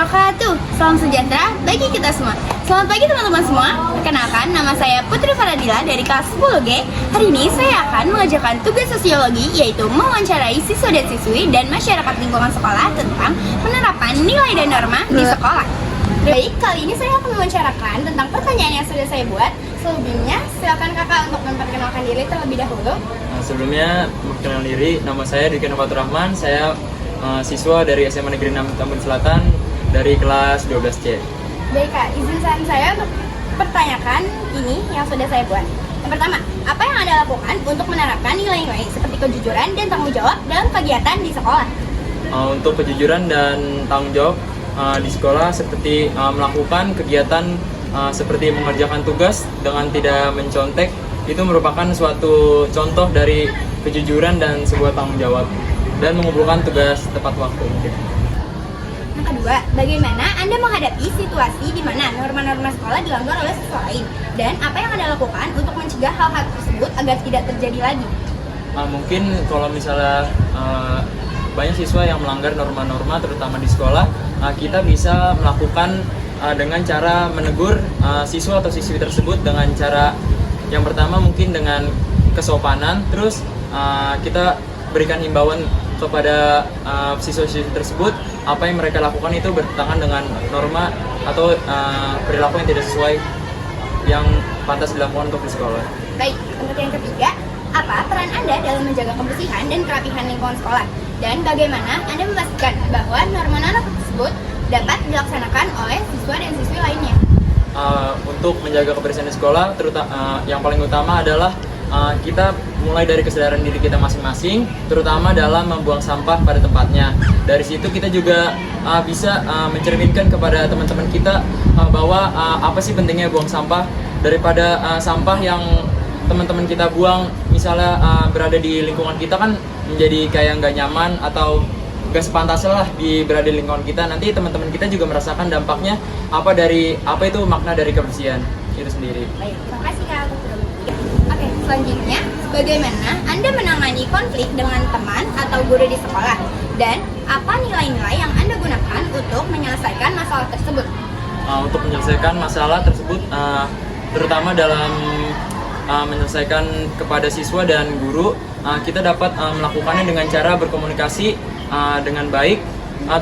wabarakatuh. Salam sejahtera bagi kita semua. Selamat pagi teman-teman semua. Perkenalkan, nama saya Putri Faradila dari kelas 10G. Hari ini saya akan mengajarkan tugas sosiologi, yaitu mewawancarai siswa dan siswi dan masyarakat lingkungan sekolah tentang penerapan nilai dan norma di sekolah. Baik, kali ini saya akan mewawancarakan tentang pertanyaan yang sudah saya buat. Sebelumnya, silakan kakak untuk memperkenalkan diri terlebih dahulu. Sebelumnya, memperkenalkan diri, nama saya Diki Fatur Rahman. Saya siswa dari SMA Negeri 6 Tambun Selatan dari kelas 12C. Baik kak, izinkan saya untuk pertanyakan ini yang sudah saya buat. Yang pertama, apa yang Anda lakukan untuk menerapkan nilai-nilai seperti kejujuran dan tanggung jawab dalam kegiatan di sekolah? Untuk kejujuran dan tanggung jawab di sekolah seperti melakukan kegiatan seperti mengerjakan tugas dengan tidak mencontek, itu merupakan suatu contoh dari kejujuran dan sebuah tanggung jawab, dan mengumpulkan tugas tepat waktu. Yang kedua, bagaimana Anda menghadapi situasi di mana norma-norma sekolah dilanggar oleh siswa lain? Dan apa yang Anda lakukan untuk mencegah hal-hal tersebut agar tidak terjadi lagi? Mungkin kalau misalnya banyak siswa yang melanggar norma-norma terutama di sekolah, kita bisa melakukan dengan cara menegur siswa atau siswi tersebut dengan cara yang pertama mungkin dengan kesopanan, terus kita berikan himbauan kepada siswa-siswi tersebut apa yang mereka lakukan itu bertentangan dengan norma atau perilaku yang tidak sesuai yang pantas dilakukan untuk di sekolah. Baik, untuk yang ketiga, apa peran Anda dalam menjaga kebersihan dan kerapihan lingkungan sekolah? Dan bagaimana Anda memastikan bahwa norma-norma tersebut dapat dilaksanakan oleh siswa dan siswi lainnya? Untuk menjaga kebersihan di sekolah, terutama yang paling utama adalah kita mulai dari kesadaran diri kita masing-masing, terutama dalam membuang sampah pada tempatnya. Dari situ kita juga bisa mencerminkan kepada teman-teman kita bahwa apa sih pentingnya buang sampah daripada sampah yang teman-teman kita buang misalnya berada di lingkungan kita kan menjadi kayak nggak nyaman atau gak sepantasnya lah berada di lingkungan kita. Nanti teman-teman kita juga merasakan dampaknya apa itu makna dari kebersihan itu sendiri. Baik, terima kasih Kak. Oke, selanjutnya, bagaimana Anda menangani konflik dengan teman atau guru di sekolah? Dan apa nilai-nilai yang Anda gunakan untuk menyelesaikan masalah tersebut? Untuk menyelesaikan masalah tersebut, terutama dalam menyelesaikan kepada siswa dan guru, kita dapat melakukannya dengan cara berkomunikasi dengan baik,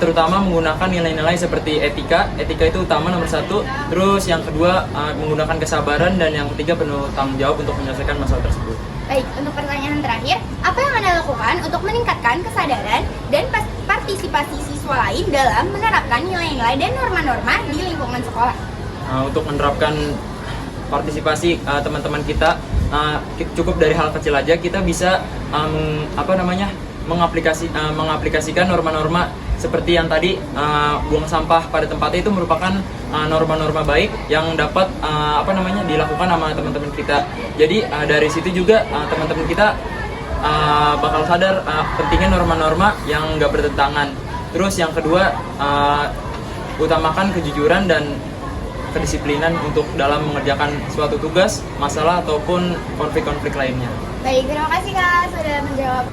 terutama menggunakan nilai-nilai seperti etika. Etika itu utama nomor satu. Terus yang kedua menggunakan kesabaran, dan yang ketiga penuh tanggung jawab untuk menyelesaikan masalah tersebut. Baik, untuk pertanyaan terakhir, apa yang Anda lakukan untuk meningkatkan kesadaran dan partisipasi siswa lain dalam menerapkan nilai-nilai dan norma-norma di lingkungan sekolah? Untuk menerapkan partisipasi teman-teman kita, cukup dari hal kecil aja kita bisa mengaplikasikan norma-norma seperti yang tadi, buang sampah pada tempatnya itu merupakan norma-norma baik yang dapat dilakukan sama teman-teman kita. Jadi dari situ juga teman-teman kita bakal sadar pentingnya norma-norma yang nggak bertentangan. Terus yang kedua, utamakan kejujuran dan kedisiplinan untuk dalam mengerjakan suatu tugas, masalah ataupun konflik-konflik lainnya. Baik, terima kasih Kak sudah menjawab.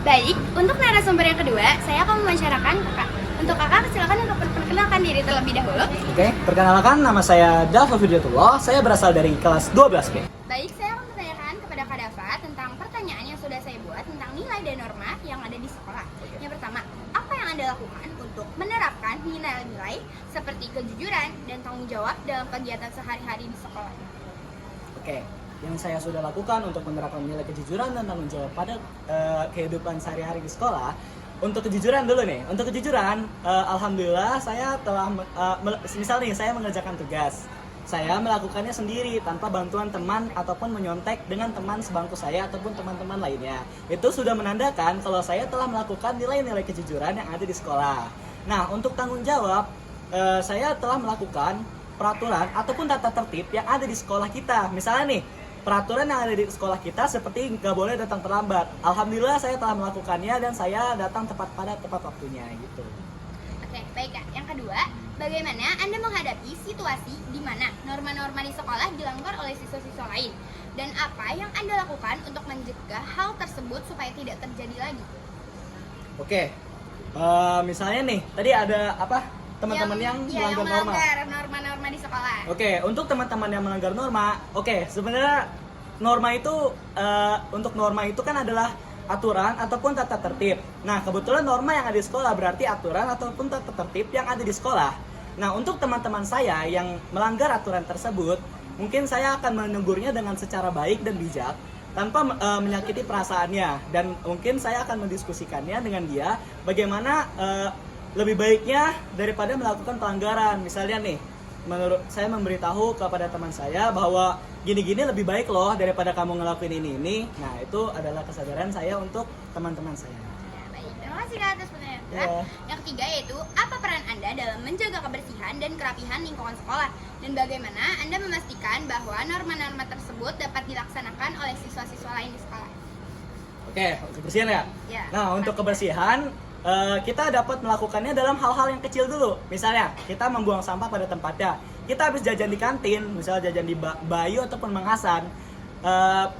Baik, untuk narasumber yang kedua, saya akan mewawancarakan Kakak. Untuk Kakak, silakan untuk memperkenalkan diri terlebih dahulu. Oke, perkenalkan, nama saya Dava Fidyatullah. Saya berasal dari kelas 12B. Baik, saya akan menanyakan kepada Kak Dava tentang pertanyaan yang sudah saya buat tentang nilai dan norma yang ada di sekolah. Yang pertama, apa yang Anda lakukan untuk menerapkan nilai-nilai seperti kejujuran dan tanggung jawab dalam kegiatan sehari-hari di sekolah? Oke, yang saya sudah lakukan untuk menerapkan nilai kejujuran dan tanggung jawab pada kehidupan sehari-hari di sekolah. Untuk kejujuran dulu nih. Untuk kejujuran, alhamdulillah saya telah misalnya saya mengerjakan tugas. Saya melakukannya sendiri tanpa bantuan teman ataupun menyontek dengan teman sebangku saya ataupun teman-teman lainnya. Itu sudah menandakan kalau saya telah melakukan nilai-nilai kejujuran yang ada di sekolah. Nah, untuk tanggung jawab, saya telah melakukan peraturan ataupun tata tertib yang ada di sekolah kita. Misalnya nih, peraturan yang ada di sekolah kita seperti nggak boleh datang terlambat. Alhamdulillah saya telah melakukannya dan saya datang tepat waktunya gitu. Oke, baik Kak. Yang kedua, bagaimana Anda menghadapi situasi di mana norma-norma di sekolah dilanggar oleh siswa-siswa lain? Dan apa yang Anda lakukan untuk mencegah hal tersebut supaya tidak terjadi lagi? Oke, misalnya nih, tadi ada teman-teman yang melanggar norma. Norma-norma di sekolah. Oke, untuk teman-teman yang melanggar norma, sebenarnya norma itu untuk norma itu kan adalah aturan ataupun tata tertib. Nah, kebetulan norma yang ada di sekolah berarti aturan ataupun tata tertib yang ada di sekolah. Nah, untuk teman-teman saya yang melanggar aturan tersebut, mungkin saya akan menegurnya dengan secara baik dan bijak tanpa menyakiti perasaannya, dan mungkin saya akan mendiskusikannya dengan dia bagaimana lebih baiknya daripada melakukan pelanggaran. Misalnya nih, menurut saya memberitahu kepada teman saya bahwa gini-gini lebih baik loh daripada kamu ngelakuin ini. Nah, itu adalah kesadaran saya untuk teman-teman saya. Baik, terima kasih Kak atas penjelasan. Ya. Yang ketiga yaitu apa peran Anda dalam menjaga kebersihan dan kerapihan lingkungan sekolah, dan bagaimana Anda memastikan bahwa norma-norma tersebut dapat dilaksanakan oleh siswa-siswa lain di sekolah. Oke, kebersihan ya. Ya. Nah, untuk kebersihan kita dapat melakukannya dalam hal-hal yang kecil dulu. Misalnya, kita membuang sampah pada tempatnya. Kita habis jajan di kantin, misalnya jajan di Bayu ataupun Mang Hasan,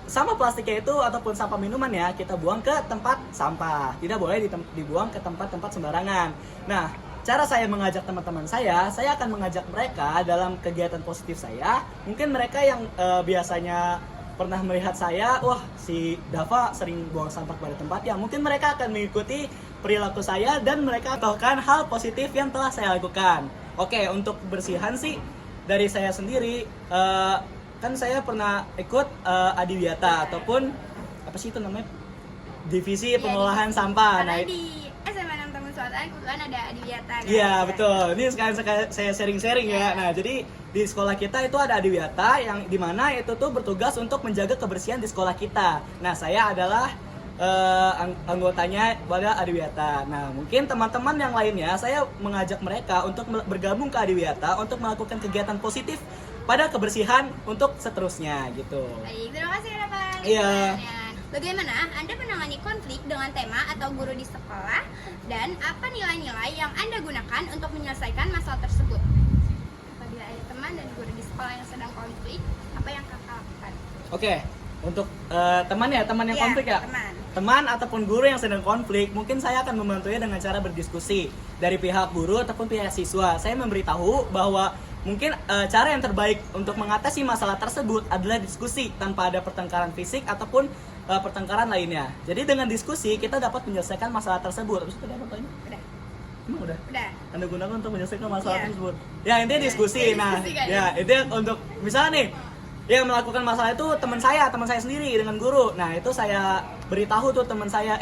sampah plastiknya itu ataupun sampah minuman ya, kita buang ke tempat sampah. Tidak boleh dibuang ke tempat-tempat sembarangan. Nah, cara saya mengajak teman-teman saya akan mengajak mereka dalam kegiatan positif saya. Mungkin mereka yang biasanya pernah melihat saya, wah si Dava sering buang sampah pada tempatnya, mungkin mereka akan mengikuti perilaku saya dan mereka melakukan hal positif yang telah saya lakukan. Oke, untuk kebersihan sih dari saya sendiri, kan saya pernah ikut Adiwiyata ataupun apa sih itu namanya, divisi pengolahan sampah. Karena Nah, di SMA 6 Taman Selatan kebetulan ada Adiwiyata. iya betul. Ini sekarang saya sharing-sharing ya. Nah, jadi di sekolah kita itu ada Adiwiyata yang dimana itu tuh bertugas untuk menjaga kebersihan di sekolah kita. Nah, saya adalah anggotanya pada Adiwiyata. Nah, mungkin teman-teman yang lainnya saya mengajak mereka untuk bergabung ke Adiwiyata untuk melakukan kegiatan positif pada kebersihan untuk seterusnya gitu. Baik, terima kasih ya Pak. Iya. Bagaimana Anda menangani konflik dengan tema atau guru di sekolah, dan apa nilai-nilai yang Anda gunakan untuk menyelesaikan masalah tersebut? Apabila ada teman dan guru di sekolah yang sedang konflik, apa yang Kakak lakukan? Oke, untuk teman yang Iya, konflik ya. teman. Ataupun guru yang sedang konflik, mungkin saya akan membantunya dengan cara berdiskusi dari pihak guru ataupun pihak siswa. Saya memberitahu bahwa mungkin cara yang terbaik untuk mengatasi masalah tersebut adalah diskusi tanpa ada pertengkaran fisik ataupun pertengkaran lainnya. Jadi dengan diskusi kita dapat menyelesaikan masalah tersebut. Terus udah fotonya? Udah. Emang udah? Udah. Anda gunakan untuk menyelesaikan masalah Iya. tersebut. Ya, intinya diskusi. Iya, Nah, diskusi kan, ya itu untuk misalnya nih yang melakukan masalah itu teman saya sendiri dengan guru. Nah, itu saya beritahu tuh teman saya,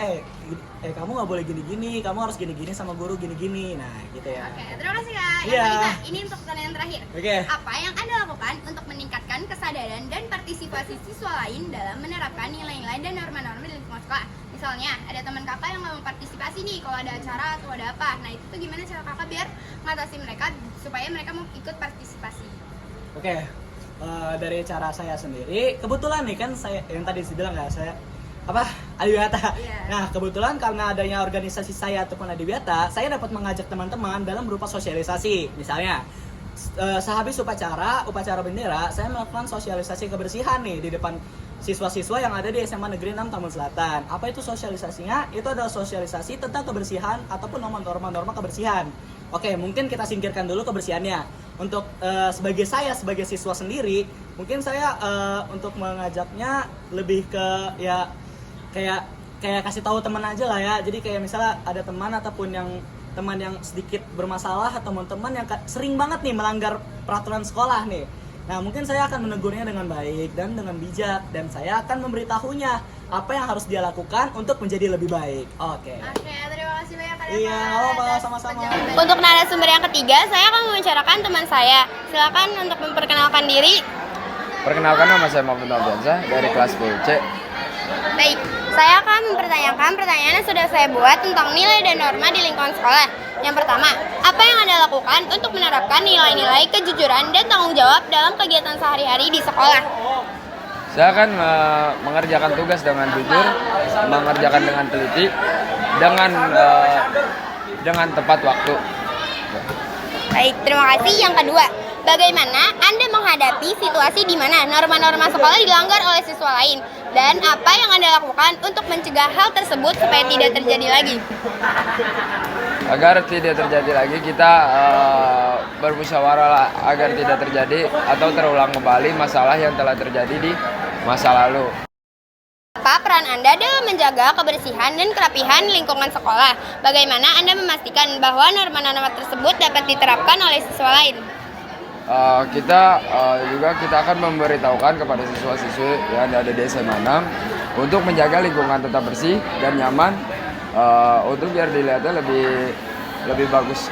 kamu nggak boleh gini-gini, kamu harus gini-gini sama guru gini-gini. Nah, gitu ya. Oke, terima kasih Kak. Yang Iya. kelima, ini untuk pertanyaan terakhir. Oke. Apa yang Anda lakukan untuk meningkatkan kesadaran dan partisipasi siswa lain dalam menerapkan nilai-nilai dan norma-norma di lingkungan sekolah? Misalnya, ada teman kakak yang mau partisipasi nih kalau ada acara atau ada apa. Nah, itu tuh gimana cara kakak biar ngatasi mereka supaya mereka mau ikut partisipasi? Oke. Dari cara saya sendiri, kebetulan nih kan saya yang tadi dibilang nggak saya Adiwiyata. Iya. Nah, kebetulan karena adanya organisasi saya ataupun Adiwiyata, saya dapat mengajak teman-teman dalam berupa sosialisasi. Misalnya, sehabis upacara bendera, saya melakukan sosialisasi kebersihan nih di depan siswa-siswa yang ada di SMA Negeri 6 Taman Selatan. Apa itu sosialisasinya? Itu adalah sosialisasi tentang kebersihan ataupun norma-norma kebersihan. Oke, mungkin kita singkirkan dulu kebersihannya. Untuk sebagai siswa sendiri, mungkin saya untuk mengajaknya lebih ke ya kayak kasih tahu teman aja lah ya. Jadi kayak misalnya ada teman ataupun teman yang sedikit bermasalah atau teman yang sering banget nih melanggar peraturan sekolah nih. Nah, mungkin saya akan menegurnya dengan baik dan dengan bijak, dan saya akan memberitahunya apa yang harus dia lakukan untuk menjadi lebih baik. Oke. Oke, terima kasih banyak Kak. Iya, nggak apa-apa, sama-sama. Untuk narasumber yang ketiga, saya akan membicarakan teman saya. Silakan untuk memperkenalkan diri. Perkenalkan, nama saya Mahfud Albiansyah dari kelas 10C. Baik, saya akan mempertanyakan pertanyaan yang sudah saya buat tentang nilai dan norma di lingkungan sekolah. Yang pertama, apa yang Anda lakukan untuk menerapkan nilai-nilai kejujuran dan tanggung jawab dalam kegiatan sehari-hari di sekolah? Saya akan mengerjakan tugas dengan jujur, mengerjakan dengan teliti, dengan tepat waktu. Baik, terima kasih. Yang kedua, bagaimana Anda menghadapi situasi di mana norma-norma sekolah dilanggar oleh siswa lain? Dan apa yang Anda lakukan untuk mencegah hal tersebut supaya tidak terjadi lagi? agar tidak terjadi lagi kita bermusyawarah lah, agar tidak terjadi atau terulang kembali masalah yang telah terjadi di masa lalu. Apa peran Anda dalam menjaga kebersihan dan kerapihan lingkungan sekolah? Bagaimana Anda memastikan bahwa norma-norma tersebut dapat diterapkan oleh siswa lain? Kita akan memberitahukan kepada siswa-siswi yang ada di SMA 6 untuk menjaga lingkungan tetap bersih dan nyaman, untuk biar dilihatnya lebih bagus.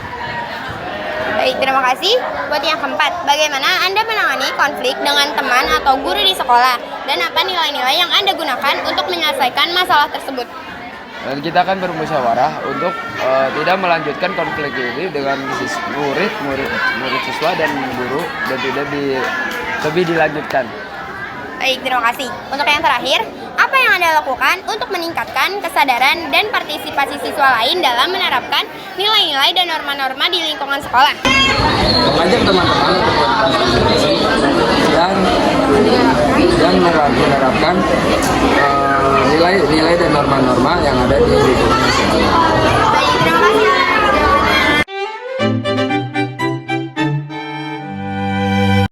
Baik, terima kasih. Buat yang keempat, bagaimana Anda menangani konflik dengan teman atau guru di sekolah? Dan apa nilai-nilai yang Anda gunakan untuk menyelesaikan masalah tersebut? Dan kita akan bermusyawarah untuk tidak melanjutkan konflik ini dengan murid siswa dan guru, dan tidak lebih dilanjutkan. Baik, terima kasih. Untuk yang terakhir, apa yang Anda lakukan untuk meningkatkan kesadaran dan partisipasi siswa lain dalam menerapkan nilai-nilai dan norma-norma di lingkungan sekolah? Mengajak teman-teman untuk berpartisipasi dan menerapkan nilai-nilai dan norma-norma yang ada di lingkungan sekolah. Baik, terima kasih.